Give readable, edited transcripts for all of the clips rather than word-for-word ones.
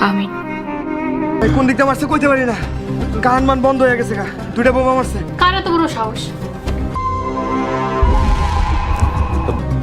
আমি কোন দিকটা মারছে কইতে পারি না, কান মান বন্ধ হয়ে গেছে, দুইটা বোমা মারছে। কার এত বড় সাহস?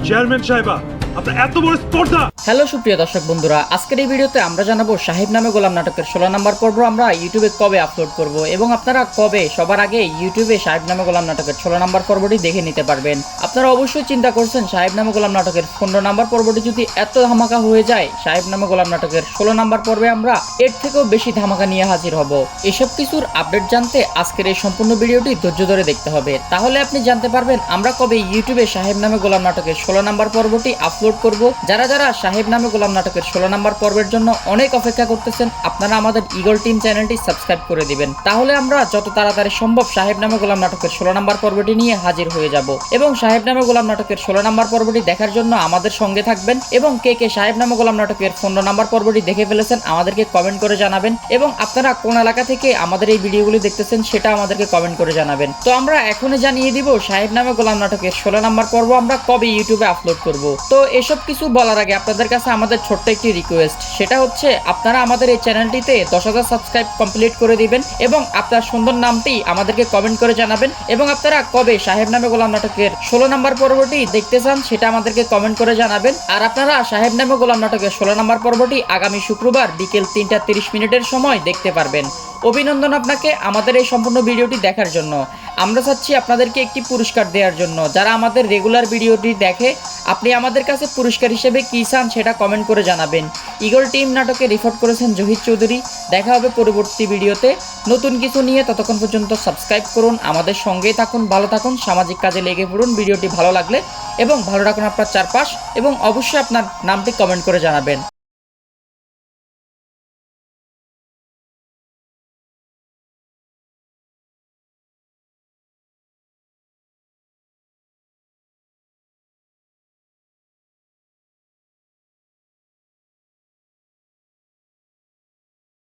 চেয়ারম্যান সাহেবা, আপনার এত বড় স্পর্ধা! হ্যালো সুপ্রিয় দর্শক বন্ধুরা, আজকের এই ভিডিওতে আমরা জানাবো সাহেব নামে গোলাম নাটকের 16 নম্বর পর্ব আমরা ইউটিউবে কবে আপলোড করব এবং আপনারা কবে সবার আগে ইউটিউবে সাহেব নামে গোলাম নাটকের 16 নম্বর পর্বটি দেখে নিতে পারবেন। আপনারা অবশ্যই চিন্তা করছেন সাহেব নামে গোলাম নাটকের 15 নম্বর পর্বটি যদি এত ধামাকা হয়ে যায়, সাহেব নামে গোলাম নাটকের 16 নম্বর পর্বে আমরা এর থেকেও বেশি ধামাকা নিয়ে হাজির হব। এসব কিছুর আপডেট জানতে আজকের এই সম্পূর্ণ ভিডিওটি ধৈর্য ধরে দেখতে হবে, তাহলে আপনি জানতে পারবেন আমরা কবে ইউটিউবে সাহেব নামে গোলাম নাটকের 16 নম্বর পর্বটি আপলোড করব। যারা যারা সাহেব নামে গোলাম নাটকের 16 নম্বর পর্বের জন্য অনেক অপেক্ষা করতেছেন, আপনারা আমাদের ঈগল টিম চ্যানেলটি সাবস্ক্রাইব করে দিবেন, তাহলে আমরা যত তাড়াতাড়ি সম্ভব সাহেব নামে গোলাম নাটকের 16 নম্বর পর্বটি নিয়ে হাজির হয়ে যাব। এবং সাহেব নামে গোলাম নাটকের 16 নম্বর পর্বটি দেখার জন্য আমাদের সঙ্গে থাকবেন এবং কে কে সাহেব নামে গোলাম নাটকের 15 নম্বর পর্বটি দেখে ফেলেছেন আমাদেরকে কমেন্ট করে জানাবেন এবং আপনারা কোন এলাকা থেকে আমাদের এই ভিডিওগুলি দেখতেছেন সেটা আমাদেরকে কমেন্ট করে জানাবেন। তো আমরা এখনই জানিয়ে দিব সাহেব নামে গোলাম নাটকের 16 নম্বর পর্ব আমরা কবে ইউটিউবে আপলোড করব। তো এসব কিছু বলার আগে আপনাদের কাছে আমাদের ছোট্ট একটি রিকোয়েস্ট, সেটা হচ্ছে আপনারা আমাদের এই চ্যানেলটিতে 10,000 সাবস্ক্রাইব কমপ্লিট করে দিবেন এবং আপনার সুন্দর নামটি আমাদেরকে কমেন্ট করে জানাবেন এবং আপনারা কবে সাহেব নামে গোলাম নাটকের 16 নম্বর পর্বটি দেখতে চান সেটা আমাদেরকে কমেন্ট করে জানাবেন। আর আপনারা সাহেব নামে গোলাম নাটকের 16 নম্বর পর্বটি আগামী শুক্রবার বিকেল 3টা 30 মিনিটের সময় দেখতে পারবেন। অভিনন্দন আপনাকে আমাদের এই সম্পূর্ণ ভিডিওটি দেখার জন্য। আমরা চাচ্ছি আপনাদেরকে একটি পুরস্কার দেওয়ার জন্য। যারা আমাদের রেগুলার ভিডিওটি দেখে, আপনি আমাদের কাছে পুরস্কার হিসেবে কী চান সেটা কমেন্ট করে জানাবেন। ঈগল টিম নাটকে রিপোর্ট করেছেন জহির চৌধুরী। দেখা হবে পরবর্তী ভিডিওতে নতুন কিছু নিয়ে। ততক্ষণ পর্যন্ত সাবস্ক্রাইব করুন, আমাদের সঙ্গেই থাকুন, ভালো থাকুন, সামাজিক কাজে লেগে পড়ুন ভিডিওটি ভালো লাগলে এবং ভালো রাখুন আপনার চারপাশ এবং অবশ্যই আপনার নামটি কমেন্ট করে জানাবেন।